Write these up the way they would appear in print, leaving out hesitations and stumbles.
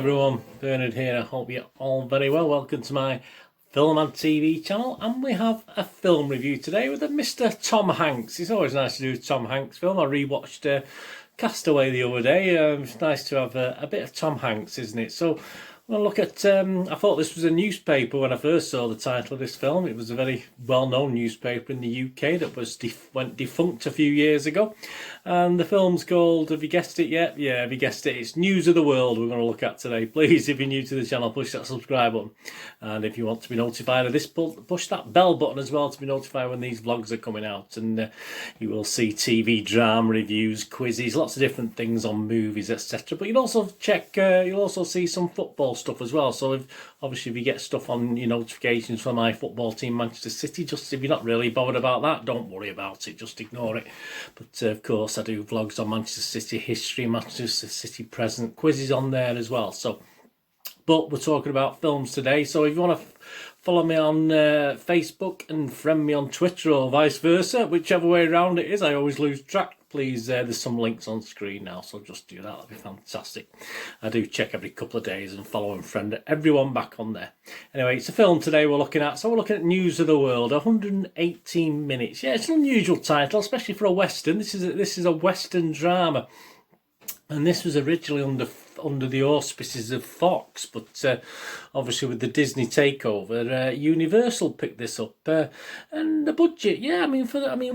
everyone, Bernard here. I hope you're all very well. Welcome to my film and TV channel, and we have a film review today with a Mr. Tom Hanks. It's always nice to do a Tom Hanks film. I rewatched Castaway the other day. It's nice to have a bit of Tom Hanks, isn't it? So we'll look at, I thought this was a newspaper when I first saw the title of this film. It was a very well-known newspaper in the UK that went defunct a few years ago. And the film's called, have you guessed it yet? Yeah, have you guessed it? It's News of the World we're going to look at today. Please, if you're new to the channel, push that subscribe button. And if you want to be notified of this, push that bell button as well to be notified when these vlogs are coming out. And you will see TV drama reviews, quizzes, lots of different things on movies, etc. But you'll also you'll also see some football stuff as well. So obviously if you get stuff on your notifications from my football team, Manchester City, just if you're not really bothered about that, don't worry about it, just ignore it. But of course I do vlogs on Manchester City history, Manchester City present, quizzes on there as well. So, but we're talking about films today, so if you want to follow me on Facebook and friend me on Twitter or vice versa, whichever way around it is, I always lose track. Please, there's some links on screen now, so just do that, that'll be fantastic. I do check every couple of days and follow and friend everyone back on there. Anyway, it's a film today we're looking at, so we're looking at News of the World, 118 minutes. Yeah, it's an unusual title, especially for a Western. This is a Western drama. And this was originally under the auspices of Fox, but obviously with the Disney takeover, Universal picked this up. And the budget, yeah, I mean,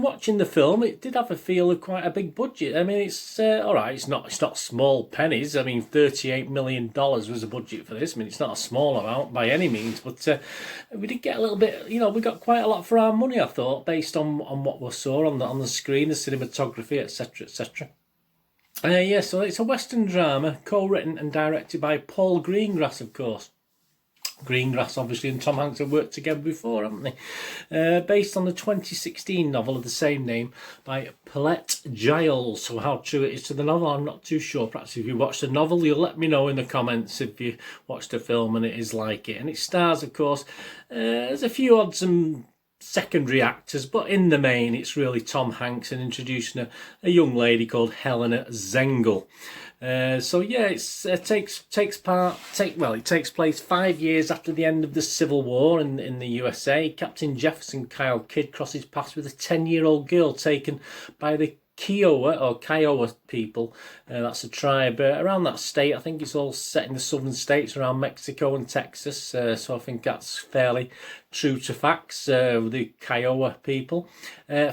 watching the film, it did have a feel of quite a big budget. I mean, it's all right. It's not small pennies. I mean, $38 million was the budget for this. I mean, it's not a small amount by any means, but we did get a little bit. You know, we got quite a lot for our money, I thought, based on what we saw on the screen, the cinematography, etc., etc. Yeah, so it's a Western drama, co-written and directed by Paul Greengrass, of course. Greengrass, obviously, and Tom Hanks have worked together before, haven't they? Based on the 2016 novel of the same name by Paulette Giles. So how true it is to the novel, I'm not too sure. Perhaps if you watched the novel, you'll let me know in the comments if you watched the film and it is like it. And it stars, of course, there's a few odds and secondary actors, but in the main it's really Tom Hanks and introducing a young lady called Helena Zengel. So yeah, it takes place 5 years after the end of the Civil War in the USA. Captain Jefferson Kyle Kidd crosses paths with a 10-year-old girl taken by the Kiowa people. That's a tribe around that state. I think it's all set in the southern states around Mexico and Texas. So I think that's fairly true to facts. The Kiowa people.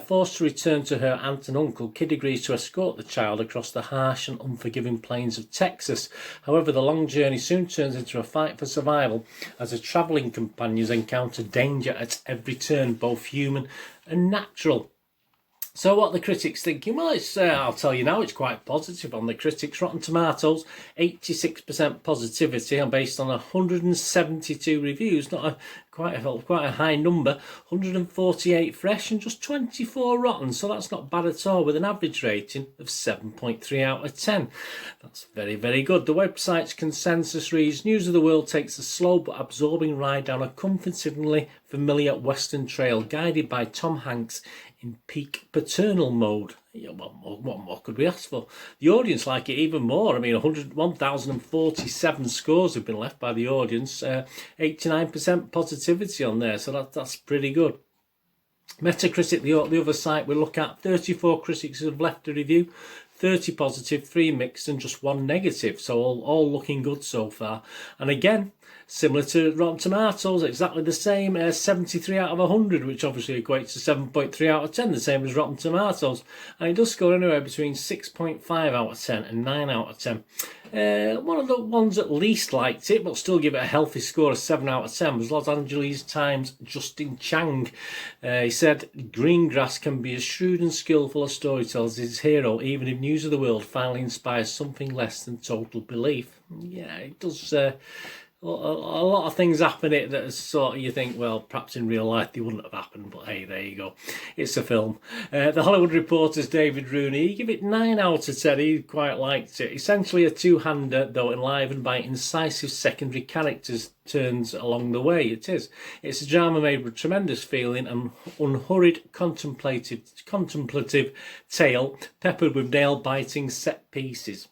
Forced to return to her aunt and uncle, Kidd agrees to escort the child across the harsh and unforgiving plains of Texas. However, the long journey soon turns into a fight for survival as the travelling companions encounter danger at every turn, both human and natural. So what the critics thinking? Well, I'll tell you now, it's quite positive on the critics. Rotten Tomatoes, 86% positivity, and based on 172 reviews, quite a high number. 148 fresh and just 24 rotten, so that's not bad at all, with an average rating of 7.3 out of 10. That's very, very good. The website's consensus reads, News of the World takes a slow but absorbing ride down a comfortingly familiar Western trail, guided by Tom Hanks in peak paternal mode. Yeah, what more could we ask for? The audience like it even more. I mean, 1,047 scores have been left by the audience. 89% positivity on there, so that's pretty good. Metacritic, the other site we look at, 34 critics have left a review, 30 positive, 3 mixed and just 1 negative. So all looking good so far. And again, similar to Rotten Tomatoes, exactly the same, 73 out of 100, which obviously equates to 7.3 out of 10, the same as Rotten Tomatoes. And it does score anywhere between 6.5 out of 10 and 9 out of 10. One of the ones that least liked it, but still give it a healthy score of 7 out of 10, was Los Angeles Times' Justin Chang. He said, Greengrass can be as shrewd and skillful a storyteller as his hero, even if News of the World finally inspires something less than total belief. Yeah, it does. A lot of things happen in it that sort of you think, well, perhaps in real life they wouldn't have happened, but hey, there you go. It's a film. The Hollywood Reporter's David Rooney, he gave it 9 out of 10. He quite liked it. Essentially a two-hander, though enlivened by incisive secondary characters turns along the way. It is. It's a drama made with tremendous feeling and unhurried contemplative tale, peppered with nail-biting set pieces.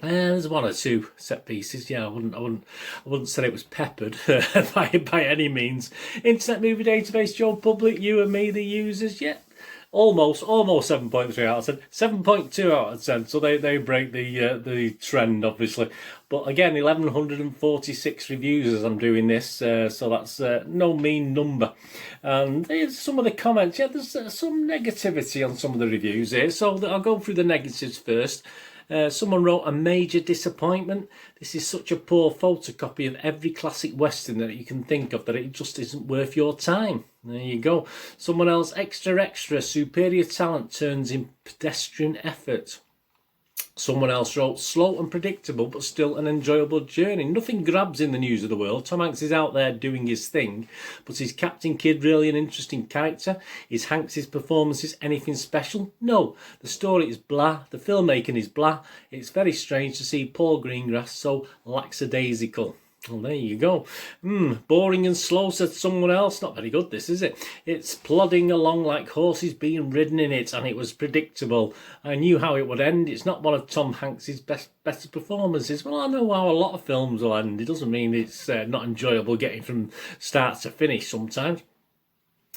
There's one or two set pieces. Yeah, I wouldn't say it was peppered by any means. Internet Movie Database, Joe Public, you and me, the users. Yeah, almost 7.3 out of 10, 7.2 out of 10. So they break the trend, obviously. But again, 1146 reviews as I'm doing this, so that's no mean number. And here's some of the comments. Yeah, there's some negativity on some of the reviews here. So I'll go through the negatives first. Someone wrote, a major disappointment. This is such a poor photocopy of every classic western that you can think of that it just isn't worth your time. There you go. Someone else, extra, superior talent turns in pedestrian effort. Someone else wrote, slow and predictable, but still an enjoyable journey. Nothing grabs in the news of the world. Tom Hanks is out there doing his thing, but is Captain Kidd really an interesting character? Is Hanks's performances anything special? No. The story is blah. The filmmaking is blah. It's very strange to see Paul Greengrass so lackadaisical. Well, there you go. Boring and slow, said someone else. Not very good, this, is it? It's plodding along like horses being ridden in it, and it was predictable. I knew how it would end. It's not one of Tom Hanks's better performances. Well, I know how a lot of films will end. It doesn't mean it's not enjoyable getting from start to finish sometimes.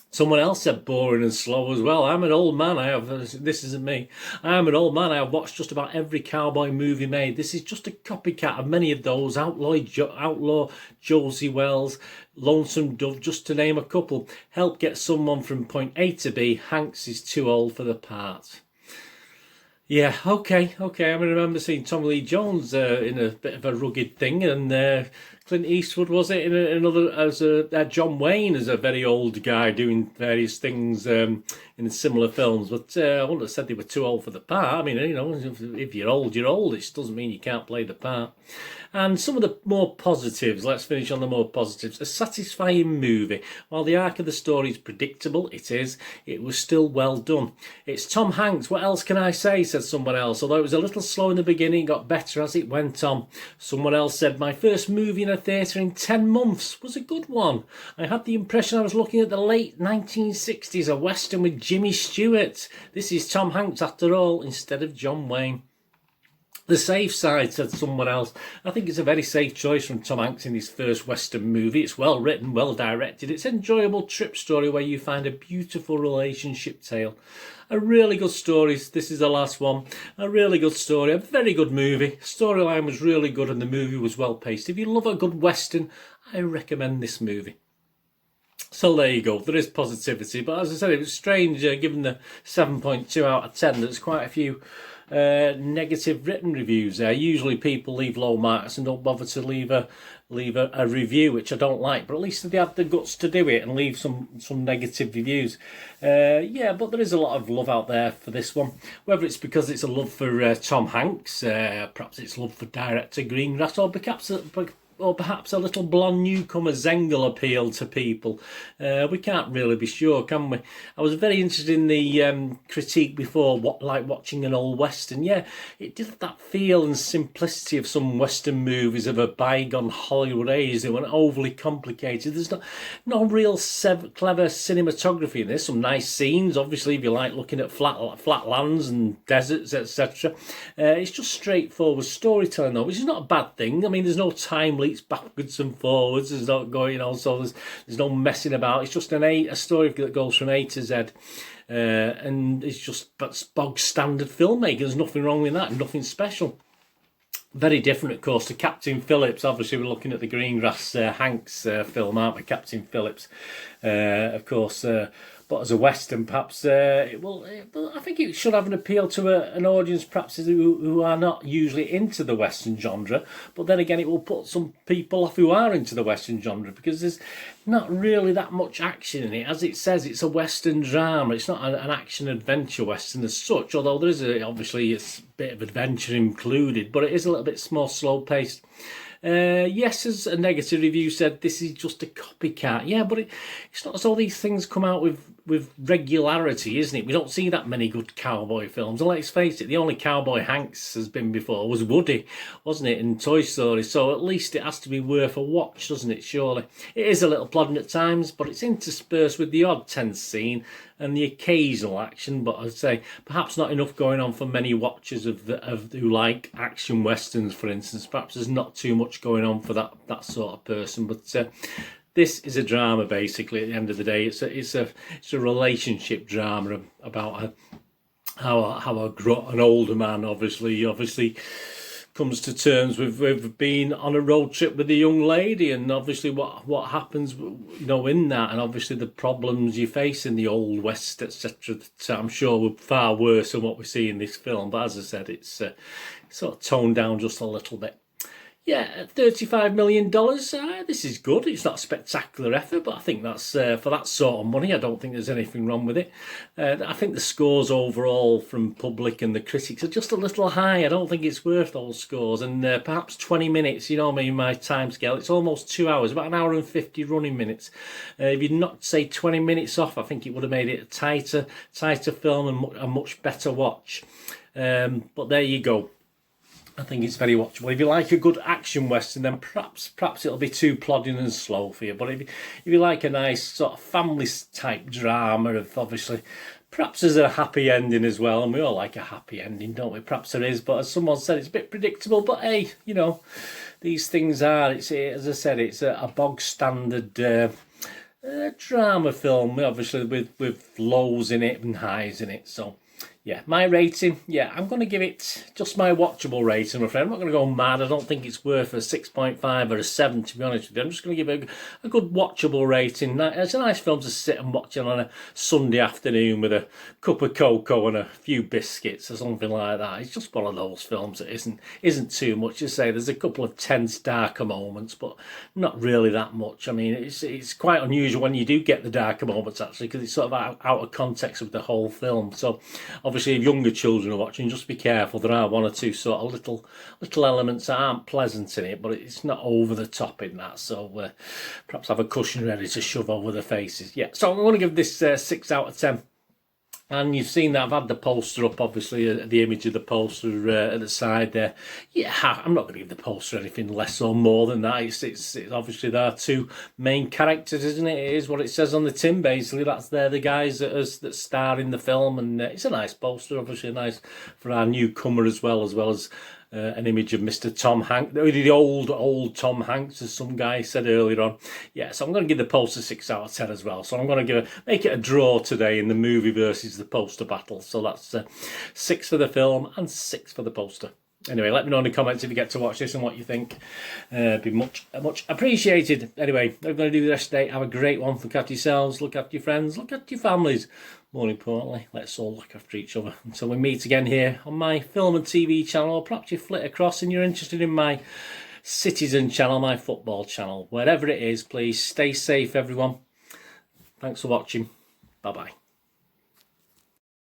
Someone else said boring and slow as well. I'm an old man. This isn't me. I'm an old man. I have watched just about every cowboy movie made. This is just a copycat of many of those. Outlaw Josie Wells, Lonesome Dove, just to name a couple. Help get someone from point A to B. Hanks is too old for the part. Yeah, okay. I remember seeing Tommy Lee Jones in a bit of a rugged thing, and Clint Eastwood, was it, in another, as John Wayne as a very old guy doing various things in similar films. But I wouldn't have said they were too old for the part. I mean, you know, if you're old, you're old. It doesn't mean you can't play the part. And some of the more positives, let's finish on the more positives. A satisfying movie. While the arc of the story is predictable, it was still well done. It's Tom Hanks, what else can I say, said someone else. Although it was a little slow in the beginning, it got better as it went on. Someone else said, my first movie in a theatre in 10 months was a good one. I had the impression I was looking at the late 1960s, a western with Jimmy Stewart. This is Tom Hanks after all, instead of John Wayne. The safe side, said someone else. I think it's a very safe choice from Tom Hanks in his first western movie. It's well written, well directed. It's an enjoyable trip story where you find a beautiful relationship tale. A really good story. This is the last one. A really good story. A very good movie. Storyline was really good and the movie was well paced. If you love a good western, I recommend this movie. So there you go. There is positivity. But as I said, it was strange, given the 7.2 out of 10, there's quite a few negative written reviews there. Usually people leave low marks and don't bother to leave a review, which I don't like, but at least they have the guts to do it and leave some negative reviews. Yeah, but there is a lot of love out there for this one, whether it's because it's a love for Tom Hanks, perhaps it's love for director Greengrass, or perhaps a little blonde newcomer Zengel appeal to people. We can't really be sure, can we? I was very interested in the critique before, like watching an old western. Yeah, it did have that feel and simplicity of some western movies of a bygone Hollywood age. They weren't overly complicated. There's no real clever cinematography in this. Some nice scenes, obviously, if you like looking at flat lands and deserts, etc. It's just straightforward storytelling, though, which is not a bad thing. I mean, there's no time leaps backwards and forwards. There's not going, you know, so there's no messing about. It's just a story that goes from A to Z, and it's just bog standard filmmaking. There's nothing wrong with that. Nothing special. Very different, of course, to Captain Phillips. Obviously, we're looking at the Greengrass Hanks film, aren't we? Captain Phillips, of course. But as a western, perhaps, I think it should have an appeal to an audience, perhaps, who are not usually into the western genre. But then again, it will put some people off who are into the western genre, because there's not really that much action in it. As it says, it's a western drama. It's not an action-adventure western as such, although there is obviously a bit of adventure included, but it is a little bit more slow-paced. Yes, as a negative review said, this is just a copycat. Yeah, but it's not as though these things come out with with regularity, isn't it? We don't see that many good cowboy films. And let's face it, the only cowboy Hanks has been before was Woody, wasn't it, in Toy Story? So at least it has to be worth a watch, doesn't it, surely? It is a little plodding at times, but it's interspersed with the odd tense scene and the occasional action. But I'd say perhaps not enough going on for many watchers of who like action westerns, for instance. Perhaps there's not too much going on for that sort of person. But this is a drama, basically. At the end of the day, it's a relationship drama about how an older man obviously comes to terms with being on a road trip with a young lady, and obviously what happens, in that, and obviously the problems you face in the old west, etc. That I'm sure were far worse than what we see in this film. But as I said, it's sort of toned down just a little bit. Yeah, $35 million, this is good. It's not a spectacular effort, but I think that's, for that sort of money, I don't think there's anything wrong with it. I think the scores overall from public and the critics are just a little high. I don't think it's worth those scores. And perhaps 20 minutes, my time scale, it's almost 2 hours, about an hour and 50 running minutes. If you'd not say 20 minutes off, I think it would have made it a tighter film and a much better watch. But there you go. I think it's very watchable. If you like a good action western, then perhaps it'll be too plodding and slow for you. But if you like a nice sort of family type drama, of obviously, perhaps there's a happy ending as well, and we all like a happy ending, don't we? Perhaps there is, but as someone said, it's a bit predictable. But hey, these things are. It's, as I said, it's a bog standard drama film, obviously with lows in it and highs in it. So. Yeah, my rating, I'm going to give it just my watchable rating, I'm afraid. I'm not going to go mad. I don't think it's worth a 6.5 or a 7, to be honest with you. I'm just going to give it a good watchable rating. It's a nice film to sit and watch on a Sunday afternoon with a cup of cocoa and a few biscuits or something like that. It's just one of those films that isn't too much to say. There's a couple of tense, darker moments, but not really that much. I mean, it's quite unusual when you do get the darker moments, actually, because it's sort of out of context of the whole film. So, obviously, if younger children are watching, just be careful. There are one or two sort of little elements that aren't pleasant in it, but it's not over the top in that. So perhaps have a cushion ready to shove over the faces. Yeah, so I'm going to give this 6 out of 10. And you've seen that I've had the poster up, obviously, the image of the poster at the side there. Yeah, I'm not going to give the poster anything less or more than that. It's obviously there are two main characters, isn't it? It is what it says on the tin, basically. They're the guys that star in the film, and it's a nice poster, obviously nice for our newcomer as well as an image of Mr. Tom Hanks, the old Tom Hanks, as some guy said earlier on. Yeah, so I'm going to give the poster 6 out of 10 as well. So I'm going to make it a draw today in the movie versus the poster battle. So that's 6 for the film and 6 for the poster. Anyway, let me know in the comments if you get to watch this and what you think. Be much appreciated. Anyway, I'm going to do the rest of the day. Have a great one. Look after yourselves, look after your friends, look after your families. More importantly, let's all look after each other. Until we meet again here on my film and TV channel, or perhaps you flit across and you're interested in my citizen channel, my football channel. Wherever it is, please stay safe, everyone. Thanks for watching. Bye-bye.